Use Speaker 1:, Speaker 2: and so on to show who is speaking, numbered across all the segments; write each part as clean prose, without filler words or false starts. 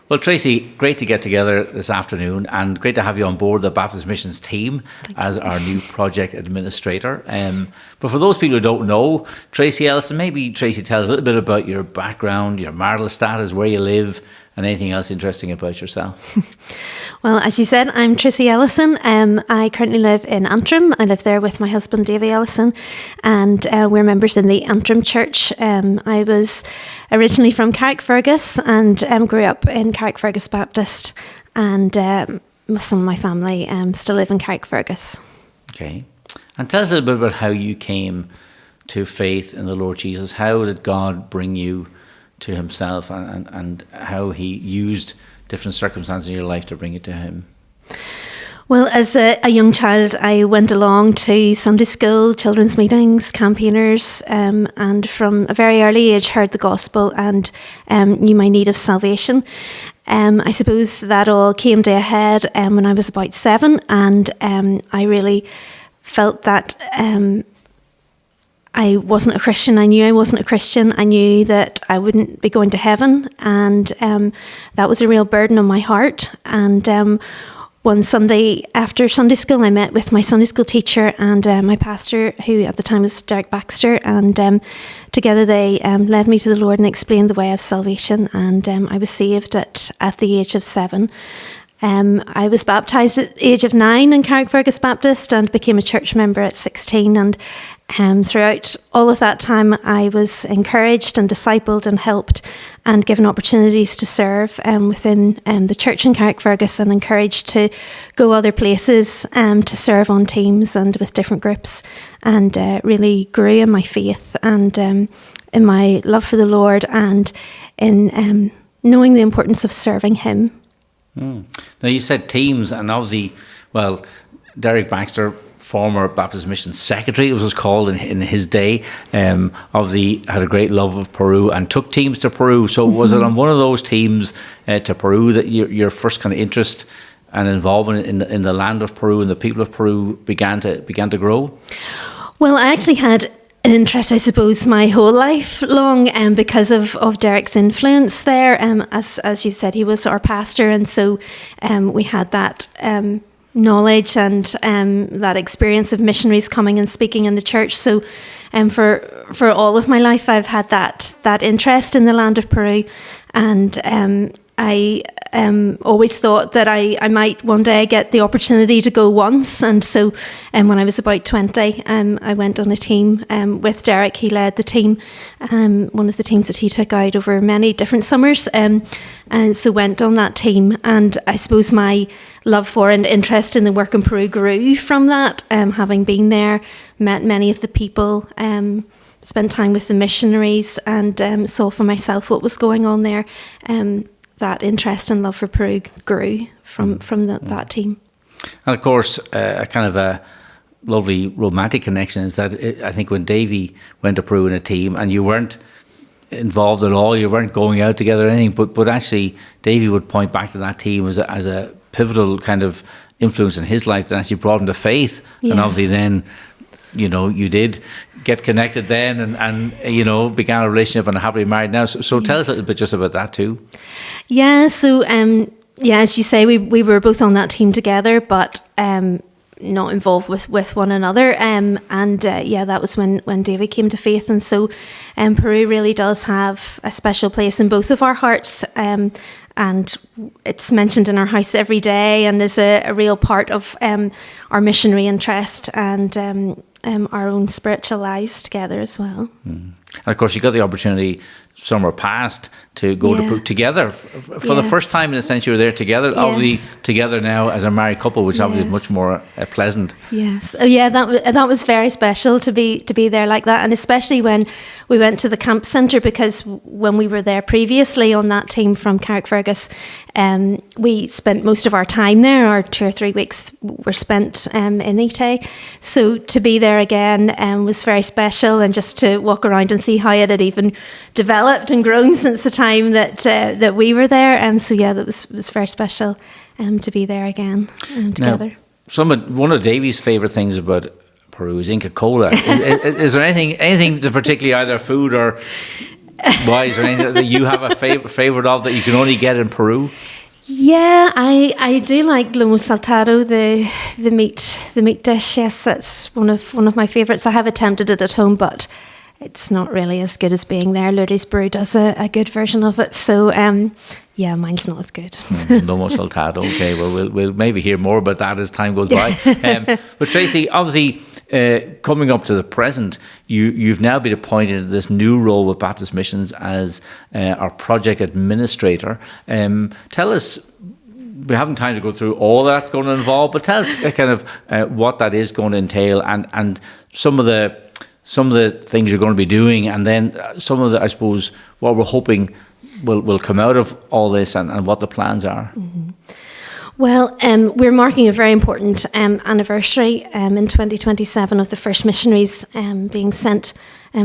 Speaker 1: Well, Tracy, great to get together this afternoon and great to have you on board the Baptist Missions team as our new project administrator. But for those people who don't know, Tracy Ellison, maybe Tracy, tell us a little bit about your background, your marital status, where you live, and anything else interesting about yourself.
Speaker 2: Well, as you said, I'm Tracy Ellison. I currently live in Antrim. I live there with my husband, Davy Ellison, and we're members in the Antrim Church. I was originally from Carrickfergus and grew up in Carrickfergus Baptist, and some of my family still live in Carrickfergus.
Speaker 1: Okay. And tell us a little bit about how you came to faith in the Lord Jesus. How did God bring you to himself and how he used different circumstances in your life to bring you to him?
Speaker 2: Well, as a young child, I went along to Sunday school, children's meetings, campaigners, and from a very early age heard the gospel and knew my need of salvation. I suppose that all came to a head when I was about 7, and I really felt that I wasn't a Christian. I knew I wasn't a Christian. I knew that I wouldn't be going to heaven, and that was a real burden on my heart. And one Sunday after Sunday school, I met with my Sunday school teacher and my pastor, who at the time was Derek Baxter, and together they led me to the Lord and explained the way of salvation, and I was saved at the age of 7. I was baptised at the age of 9 in Carrickfergus Baptist and became a church member at 16, and throughout all of that time I was encouraged and discipled and helped and given opportunities to serve within the church in Carrickfergus, and encouraged to go other places to serve on teams and with different groups, and really grew in my faith and in my love for the Lord and in knowing the importance of serving him.
Speaker 1: Now you said teams, and obviously, well, Derek Baxter, former Baptist Mission Secretary, it was called in his day, obviously had a great love of Peru and took teams to Peru. So was it on one of those teams to Peru that your first kind of interest and involvement in the land of Peru and the people of Peru began to grow? Well,
Speaker 2: I actually had an interest, I suppose, my whole life long, because of Derek's influence there. As you said, he was our pastor, and so we had that knowledge and that experience of missionaries coming and speaking in the church. So for all of my life, I've had that interest in the land of Peru, and I always thought that I might one day get the opportunity to go once. And so when I was about 20, I went on a team with Derek. He led the team, one of the teams that he took out over many different summers, and so went on that team. And I suppose my love for and interest in the work in Peru grew from that, having been there, met many of the people, spent time with the missionaries, and saw for myself what was going on there. That interest and love for Peru grew from that team.
Speaker 1: And of course, a kind of a lovely romantic connection is that I think when Davy went to Peru in a team and you weren't involved at all, you weren't going out together or anything, but actually Davy would point back to that team as a pivotal kind of influence in his life that actually brought him to faith. Yes. And obviously then, you did get connected then and began a relationship and are happily married now. So tell us a little bit just about that too.
Speaker 2: Yeah, so as you say, we were both on that team together, but not involved with one another. That was when David came to faith. And so Peru really does have a special place in both of our hearts. And it's mentioned in our house every day and is a real part of our missionary interest and our own spiritual lives together as well. And
Speaker 1: of course, you got the opportunity summer past to go to Peru together for the first time. In a sense, you were there together. Yes. Obviously, together now as a married couple, which obviously is much more pleasant.
Speaker 2: Yes. Oh, yeah. That was very special to be there like that, and especially when we went to the camp centre, because when we were there previously on that team from Carrickfergus, we spent most of our time there. Our 2 or 3 weeks were spent in Ite. So to be there again was very special, and just to walk around and see how it had even developed and grown since the time that we were there. That was very special to be there again together.
Speaker 1: Now, one of Davy's favourite things about Peru is Inca Kola. Is there anything particularly, either food or Why? Is there anything that you have a favorite of that you can only get in Peru?
Speaker 2: Yeah, I do like lomo saltado, the meat dish. Yes, that's one of my favourites. I have attempted it at home, but it's not really as good as being there. Lourdes Brew does a good version of it, so yeah, mine's not as good.
Speaker 1: Lomo saltado. Okay, well, we'll maybe hear more about that as time goes by. But Tracy, obviously, coming up to the present, you've now been appointed to this new role with Baptist Missions as our project administrator. Tell us. We haven't time to go through all that's going to involve, but tell us kind of what that is going to entail, and some of the things you're going to be doing, and then some of the, I suppose, what we're hoping will come out of all this, and what the plans are.
Speaker 2: Mm-hmm. Well, we're marking a very important anniversary in 2027 of the first missionaries being sent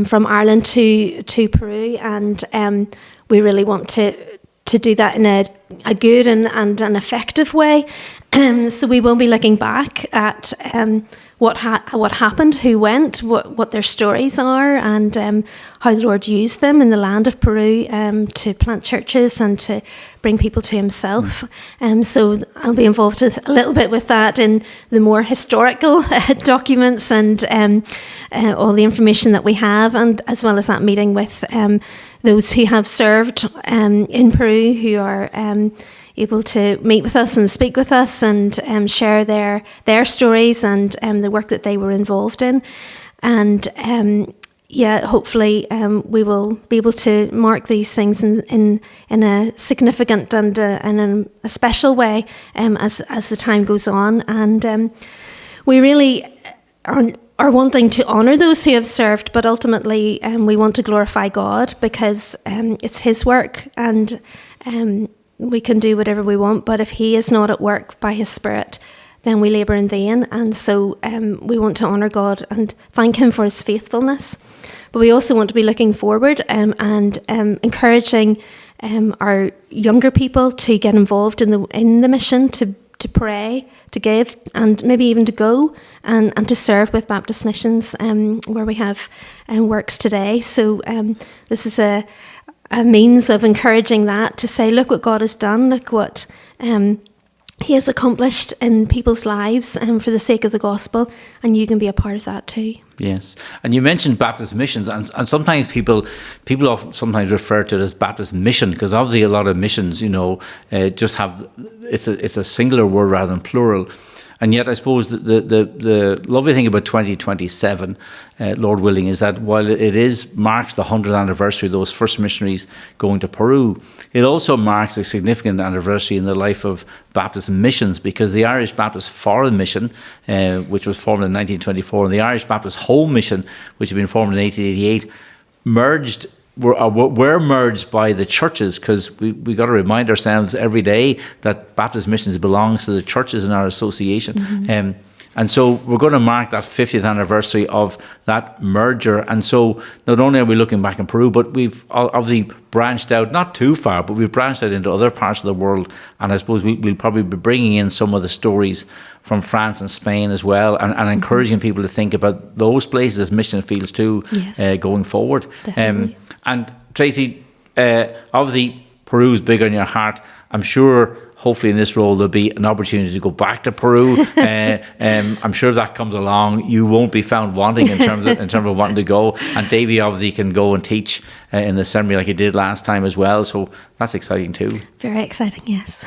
Speaker 2: from Ireland to Peru, and we really want to do that in a good and an effective way. So we will be looking back at what happened, who went, what their stories are, and how the Lord used them in the land of Peru to plant churches and to bring people to Himself. So I'll be involved a little bit with that in the more historical documents and all the information that we have, and as well as that meeting with those who have served in Peru, who are able to meet with us and speak with us and share their stories and the work that they were involved in. And hopefully we will be able to mark these things in a significant and in a special way as the time goes on. And we really are wanting to honour those who have served, but ultimately we want to glorify God, because it's His work, and we can do whatever we want, but if He is not at work by His Spirit, then we labour in vain. And so we want to honour God and thank Him for His faithfulness. But we also want to be looking forward and encouraging our younger people to get involved in the mission, to pray, to give, and maybe even to go and to serve with Baptist Missions, where we have works today. So this is a means of encouraging that, to say, look what God has done, look what He has accomplished in people's lives for the sake of the gospel, and you can be a part of that too.
Speaker 1: Yes, and you mentioned Baptist Missions, and sometimes people often sometimes refer to it as Baptist Mission, because obviously a lot of missions, just have it's a singular word rather than plural. And yet, I suppose the lovely thing about 2027, Lord willing, is that while it marks the 100th anniversary of those first missionaries going to Peru, it also marks a significant anniversary in the life of Baptist Missions, because the Irish Baptist Foreign Mission, which was formed in 1924, and the Irish Baptist Home Mission, which had been formed in 1888, were merged by the churches, because we got to remind ourselves every day that Baptist Missions belongs to the churches in our association. Mm-hmm. And so we're going to mark that 50th anniversary of that merger. And so not only are we looking back in Peru, but we've obviously branched out, not too far, but we've branched out into other parts of the world. And I suppose we'll probably be bringing in some of the stories from France and Spain as well, and encouraging people to think about those places as mission fields too, yes, going forward.
Speaker 2: Definitely.
Speaker 1: And Tracy, obviously Peru's big on your heart. I'm sure hopefully in this role there'll be an opportunity to go back to Peru. I'm sure if that comes along, you won't be found wanting in terms of wanting to go. And Davey obviously can go and teach in the seminary like he did last time as well. So that's exciting too.
Speaker 2: Very exciting, yes.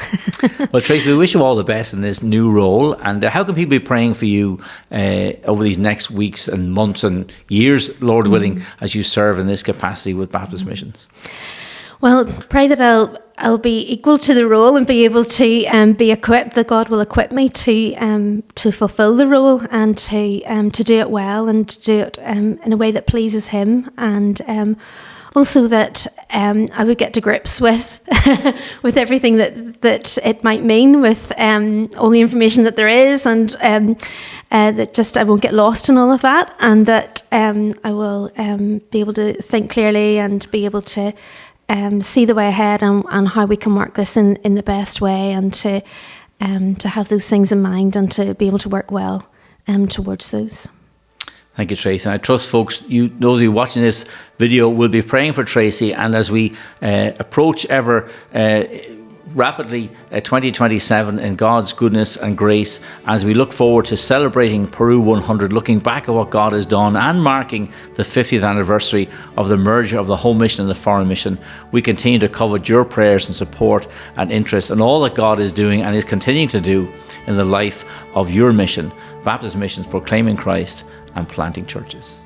Speaker 1: Well, Tracy, we wish you all the best in this new role. And how can people be praying for you over these next weeks and months and years, Lord willing, as you serve in this capacity with Baptist Missions?
Speaker 2: Well, pray that I'll be equal to the role and be able to be equipped, that God will equip me to fulfil the role and to do it well and to do it in a way that pleases Him, and also that I would get to grips with with everything that it might mean, with all the information that there is, and that just I won't get lost in all of that, and that I will be able to think clearly and be able to see the way ahead and how we can work this in the best way, and to have those things in mind and to be able to work well towards those.
Speaker 1: Thank you, Tracy. And I trust folks, those of you watching this video, will be praying for Tracy. And as we approach ever rapidly 2027 in God's goodness and grace, as we look forward to celebrating Peru 100, looking back at what God has done and marking the 50th anniversary of the merger of the home mission and the foreign mission, we continue to covet your prayers and support and interest in all that God is doing and is continuing to do in the life of your mission, Baptist Missions, proclaiming Christ and planting churches.